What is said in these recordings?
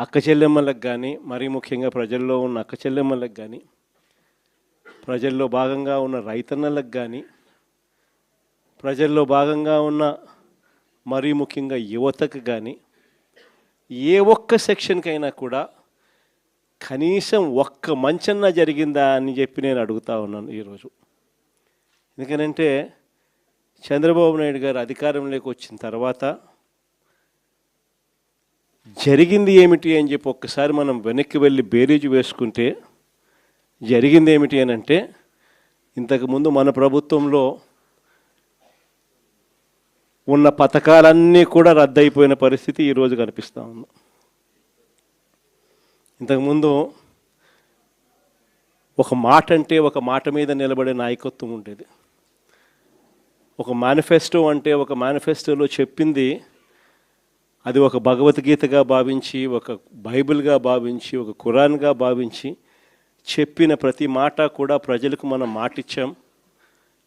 అక్క చెల్లెమ్మలకు కానీ, మరీ ముఖ్యంగా ప్రజల్లో ఉన్న అక్క చెల్లెమ్మలకు కానీ, ప్రజల్లో భాగంగా ఉన్న రైతన్నలకు కానీ, ప్రజల్లో భాగంగా ఉన్న మరీ ముఖ్యంగా యువతకు కానీ, ఏ ఒక్క సెక్షన్కైనా కూడా కనీసం ఒక్క మంచన్నా జరిగిందా అని చెప్పి నేను అడుగుతా ఉన్నాను ఈరోజు. ఎందుకనంటే చంద్రబాబు నాయుడు గారు అధికారంలోకి వచ్చిన తర్వాత జరిగింది ఏమిటి అని చెప్పి ఒక్కసారి మనం వెనక్కి వెళ్ళి బేరీజు వేసుకుంటే జరిగింది ఏమిటి అని అంటే, ఇంతకుముందు మన ప్రభుత్వంలో ఉన్న పథకాలన్నీ కూడా రద్దయిపోయిన పరిస్థితి ఈరోజు కనిపిస్తూ ఉంది. ఇంతకుముందు ఒక మాట అంటే ఒక మాట మీద నిలబడే నాయకత్వం ఉండేది. ఒక మేనిఫెస్టో అంటే ఒక మేనిఫెస్టోలో చెప్పింది అది ఒక భగవద్గీతగా భావించి, ఒక బైబిల్గా భావించి, ఒక ఖురాన్గా భావించి చెప్పిన ప్రతి మాట కూడా ప్రజలకు మనం మాటిచ్చాం,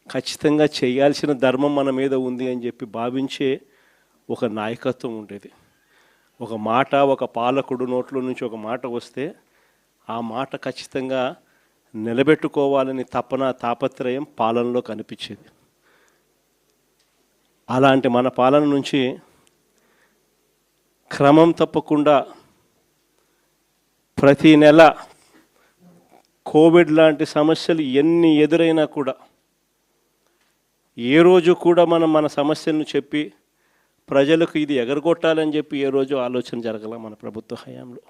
ఖచ్చితంగా చేయాల్సిన ధర్మం మన మీద ఉంది అని చెప్పి భావించే ఒక నాయకత్వం ఉండేది. ఒక మాట, ఒక పాలకుడు నోట్లో నుంచి ఒక మాట వస్తే ఆ మాట ఖచ్చితంగా నిలబెట్టుకోవాలని తపన, తాపత్రయం పాలనలో కనిపించేది. అలాంటి మన పాలన నుంచి క్రమం తప్పకుండా ప్రతి నెల కోవిడ్ లాంటి సమస్యలు ఎన్ని ఎదురైనా కూడా ఏ రోజు కూడా మనం మన సమస్యలను చెప్పి ప్రజలకు ఇది ఎగరగొట్టాలని చెప్పి ఏ రోజు ఆలోచన జరగల మన ప్రభుత్వ హయాంలో.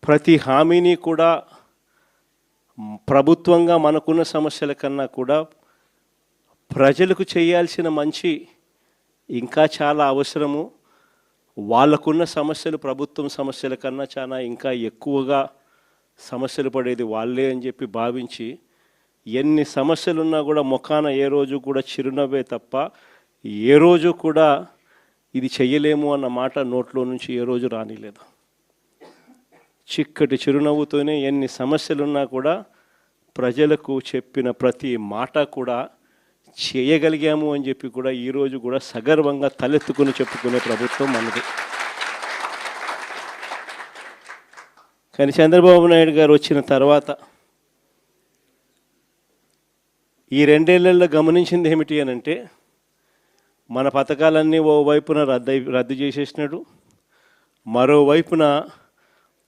ప్రతి హామీని కూడా ప్రభుత్వంగా మనకున్న సమస్యల కన్నా కూడా ప్రజలకు చేయాల్సిన మంచి ఇంకా చాలా అవసరము. వాళ్ళకున్న సమస్యలు ప్రభుత్వం సమస్యల కన్నా చాలా ఇంకా ఎక్కువగా సమస్యలు పడేది వాళ్ళే అని చెప్పి భావించి ఎన్ని సమస్యలున్నా కూడా ముఖాన ఏ రోజు కూడా చిరునవ్వే తప్ప ఏ రోజు కూడా ఇది చెయ్యలేము అన్న మాట నోట్లో నుంచి ఏ రోజు రానిలేదు. చిక్కటి చిరునవ్వుతోనే ఎన్ని సమస్యలున్నా కూడా ప్రజలకు చెప్పిన ప్రతి మాట కూడా చేయగలిగాము అని చెప్పి కూడా ఈరోజు కూడా సగర్వంగా తలెత్తుకుని చెప్పుకునే ప్రభుత్వం మనది. కానీ చంద్రబాబు నాయుడు గారు వచ్చిన తర్వాత ఈ 2 ఏళ్లలో గమనించింది ఏమిటి అని అంటే, మన పథకాలన్నీ ఓవైపున రద్దు చేసేసినాడు, మరోవైపున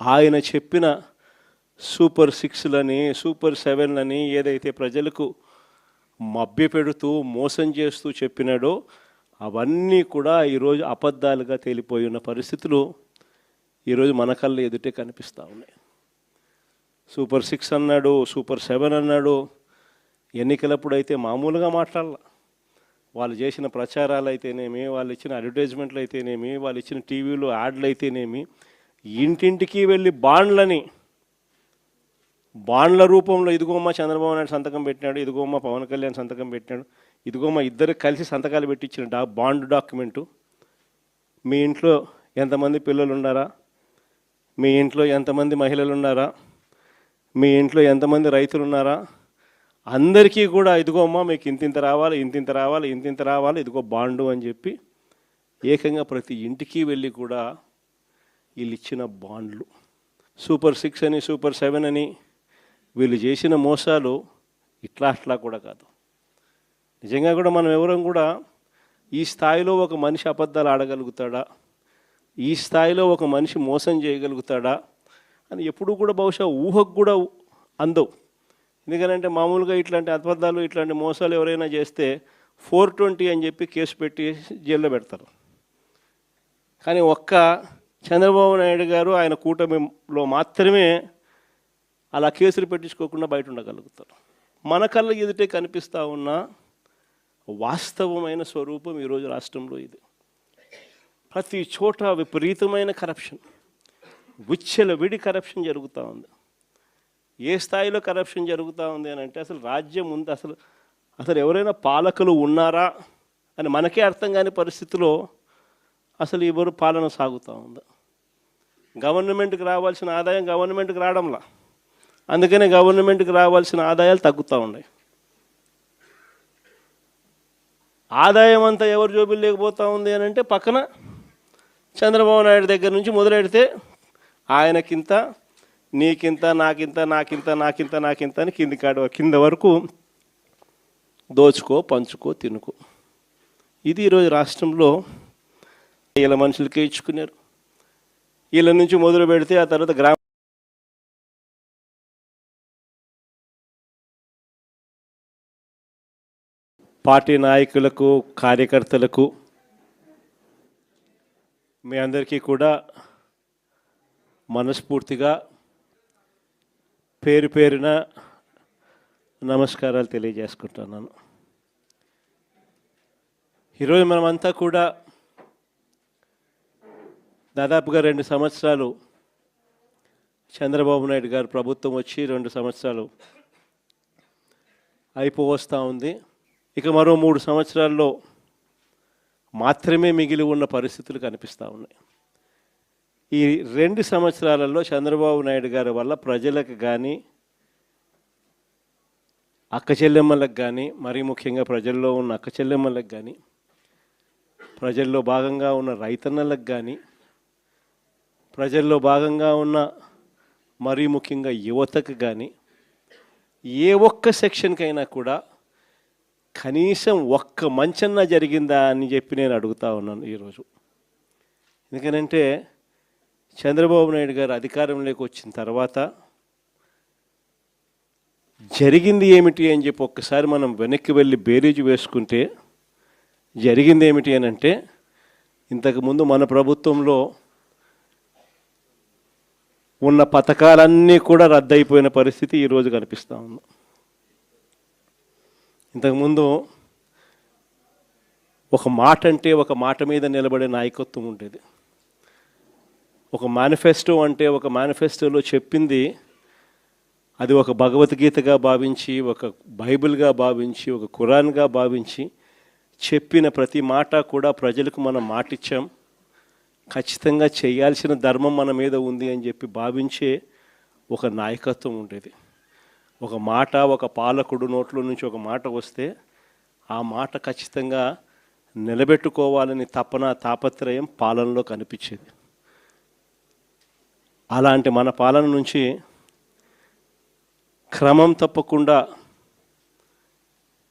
ఆయన చెప్పిన సూపర్ 6లని, సూపర్ 7లని ఏదైతే ప్రజలకు మభ్యపెడుతూ మోసం చేస్తూ చెప్పినాడో అవన్నీ కూడా ఈరోజు అబద్ధాలుగా తేలిపోయి ఉన్న పరిస్థితులు ఈరోజు మన కళ్ళ ఎదుటే కనిపిస్తూ ఉన్నాయి. సూపర్ 6 అన్నాడు, సూపర్ 7 అన్నాడు. ఎన్నికలప్పుడు అయితే మామూలుగా మాట్లాడాల. వాళ్ళు చేసిన ప్రచారాలు అయితేనేమి, వాళ్ళు ఇచ్చిన అడ్వర్టైజ్మెంట్లు అయితేనేమి, వాళ్ళు ఇచ్చిన టీవీలో యాడ్లు అయితేనేమి, ఇంటింటికి వెళ్ళి బాండ్ల రూపంలో ఇదిగోమ్మ చంద్రబాబు నాయుడు సంతకం పెట్టినాడు, ఇదిగోమ్మ పవన్ కళ్యాణ్ సంతకం పెట్టినాడు, ఇదిగోమ్మ ఇద్దరు కలిసి సంతకాలు పెట్టించిన బాండ్ డాక్యుమెంటు. మీ ఇంట్లో ఎంతమంది పిల్లలు ఉన్నారా, మీ ఇంట్లో ఎంతమంది మహిళలు ఉన్నారా, మీ ఇంట్లో ఎంతమంది రైతులు ఉన్నారా, అందరికీ కూడా ఇదిగోమ్మ మీకు ఇంతింత రావాలి, ఇంతింత రావాలి, ఇంతింత రావాలి, ఇదిగో బాండు అని చెప్పి ఏకంగా ప్రతి ఇంటికి వెళ్ళి కూడా వీళ్ళు ఇచ్చిన బాండ్లు. సూపర్ 6 అని, సూపర్ 7 అని వీళ్ళు చేసిన మోసాలు ఇట్లా కూడా కాదు. నిజంగా కూడా మనం ఎవరం కూడా ఈ స్థాయిలో ఒక మనిషి అబద్ధాలు ఆడగలుగుతాడా, ఈ స్థాయిలో ఒక మనిషి మోసం చేయగలుగుతాడా అని ఎప్పుడూ కూడా బహుశా ఊహకు కూడా అందవు. ఎందుకనంటే మామూలుగా ఇట్లాంటి అబద్ధాలు, ఇట్లాంటి మోసాలు ఎవరైనా చేస్తే 420 అని చెప్పి కేసు పెట్టి జైల్లో పెడతారు. కానీ ఒక్క చంద్రబాబు నాయుడు గారు ఆయన కూటమిలో మాత్రమే అలా కేసులు పెట్టించుకోకుండా బయట ఉండగలుగుతారు. మన కళ్ళ ఎదుటే కనిపిస్తూ ఉన్న వాస్తవమైన స్వరూపం ఈరోజు రాష్ట్రంలో ఇది. ప్రతి చోట విపరీతమైన కరప్షన్, విచ్చలవిడి కరప్షన్ జరుగుతూ ఉంది. ఏ స్థాయిలో కరప్షన్ జరుగుతూ ఉంది అని అంటే అసలు రాజ్యం ఉంది, అసలు ఎవరైనా పాలకులు ఉన్నారా అని మనకే అర్థం కాని పరిస్థితిలో అసలు ఎవరు పాలన సాగుతూ ఉంది. గవర్నమెంట్కి రావాల్సిన ఆదాయం గవర్నమెంట్కి రావడంలా, అందుకనే గవర్నమెంట్కి రావాల్సిన ఆదాయాలు తగ్గుతూ ఉన్నాయి. ఆదాయం అంతా ఎవరు జోబులు లేకపోతూ ఉంది అని అంటే పక్కన చంద్రబాబు నాయుడు దగ్గర నుంచి మొదలెడితే ఆయనకింత, నీకింత, నాకింత, నాకింత, నాకింత, నాకింత అని కింద వరకు దోచుకో, పంచుకో, తినుకో. ఇది ఈరోజు రాష్ట్రంలో వీళ్ళ మనుషులకే ఇచ్చుకున్నారు. వీళ్ళ నుంచి మొదలు పెడితే ఆ తర్వాత గ్రామ పార్టీ నాయకులకు, కార్యకర్తలకు, మీ అందరికీ కూడా మనస్ఫూర్తిగా పేరు పేరున నమస్కారాలు తెలియజేసుకుంటున్నాను. ఈరోజు మనమంతా కూడా దాదాపుగా 2 సంవత్సరాలు చంద్రబాబు నాయుడు గారు ప్రభుత్వం వచ్చి 2 సంవత్సరాలు అయిపోవస్తూ ఉంది. ఇక మరో 3 సంవత్సరాల్లో మాత్రమే మిగిలి ఉన్న పరిస్థితులు కనిపిస్తూ ఉన్నాయి. ఈ 2 సంవత్సరాలలో చంద్రబాబు నాయుడు గారి వల్ల ప్రజలకు కానీ, అక్క చెల్లెమ్మలకు కానీ, మరీ ముఖ్యంగా ప్రజల్లో ఉన్న అక్క చెల్లెమ్మలకు కానీ, ప్రజల్లో భాగంగా ఉన్న రైతన్నలకు కానీ, ప్రజల్లో భాగంగా ఉన్న మరీ ముఖ్యంగా యువతకు కానీ, ఏ ఒక్క సెక్షన్కైనా కూడా కనీసం ఒక్క మంచన్నా జరిగిందా అని చెప్పి నేను అడుగుతా ఉన్నాను ఈరోజు. ఎందుకనంటే చంద్రబాబు నాయుడు గారు అధికారంలోకి వచ్చిన తర్వాత జరిగింది ఏమిటి అని చెప్పి ఒక్కసారి మనం వెనక్కి వెళ్ళి బేరీజు వేసుకుంటే జరిగింది ఏమిటి అని అంటే, ఇంతకుముందు మన ప్రభుత్వంలో ఉన్న పథకాలన్నీ కూడా రద్దయిపోయిన పరిస్థితి ఈరోజు కనిపిస్తూ ఉంది. ఇంతకుముందు ఒక మాట అంటే ఒక మాట మీద నిలబడే నాయకత్వం ఉండేది. ఒక మేనిఫెస్టో అంటే ఒక మేనిఫెస్టోలో చెప్పింది అది ఒక భగవద్గీతగా భావించి, ఒక బైబిల్గా భావించి, ఒక ఖురాన్గా భావించి చెప్పిన ప్రతి మాట కూడా ప్రజలకు మనం మాటిచ్చాం, ఖచ్చితంగా చేయాల్సిన ధర్మం మన మీద ఉంది అని చెప్పి భావించే ఒక నాయకత్వం ఉండేది. ఒక మాట, ఒక పాలకుడు నోట్లో నుంచి ఒక మాట వస్తే ఆ మాట ఖచ్చితంగా నిలబెట్టుకోవాలని తపన, తాపత్రయం పాలనలో కనిపించేది. అలాంటి మన పాలన నుంచి క్రమం తప్పకుండా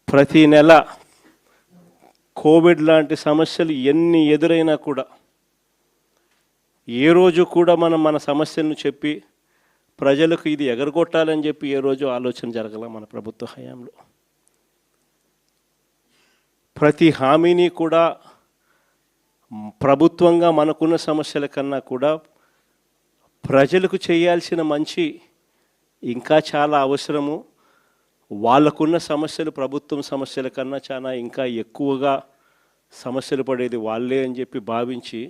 ప్రతి నెల కోవిడ్ లాంటి సమస్యలు ఎన్ని ఎదురైనా కూడా ఏ రోజు కూడా మనం మన సమస్యలను చెప్పి ప్రజలకు ఇది ఎగరగొట్టాలని చెప్పి ఏ రోజు ఆలోచన జరగల మన ప్రభుత్వ హయాంలో. ప్రతి హామీని కూడా ప్రభుత్వంగా మనకున్న సమస్యల కన్నా కూడా ప్రజలకు చేయాల్సిన మంచి ఇంకా చాలా అవసరము. వాళ్ళకున్న సమస్యలు ప్రభుత్వం సమస్యల కన్నా చాలా ఇంకా ఎక్కువగా సమస్యలు పడేది వాళ్ళే అని చెప్పి భావించి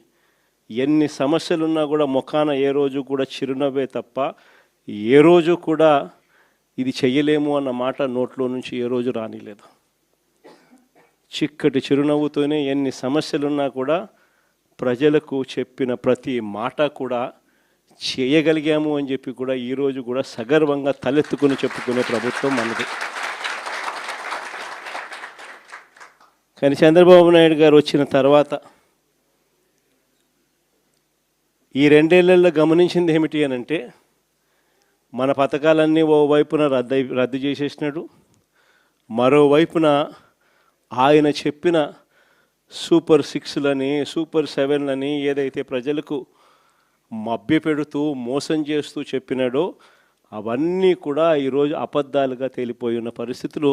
ఎన్ని సమస్యలున్నా కూడా ముఖాన ఏ రోజు కూడా చిరునవ్వే తప్ప ఏ రోజు కూడా ఇది చెయ్యలేము అన్న మాట నోట్లో నుంచి ఏ రోజు రానిలేదు. చిక్కటి చిరునవ్వుతోనే ఎన్ని సమస్యలున్నా కూడా ప్రజలకు చెప్పిన ప్రతి మాట కూడా చేయగలిగాము అని చెప్పి కూడా ఈరోజు కూడా సగర్వంగా తలెత్తుకుని చెప్పుకునే ప్రభుత్వం మనది. కానీ చంద్రబాబు నాయుడు గారు వచ్చిన తర్వాత ఈ 2 ఏళ్లలో గమనించింది ఏమిటి అని అంటే, మన పథకాలన్నీ ఓవైపున రద్దు చేసేసినాడు, మరోవైపున ఆయన చెప్పిన సూపర్ 6లని, సూపర్ 7లని ఏదైతే ప్రజలకు మభ్యపెడుతూ మోసం చేస్తూ చెప్పినాడో అవన్నీ కూడా ఈరోజు అబద్ధాలుగా తేలిపోయి ఉన్న పరిస్థితులు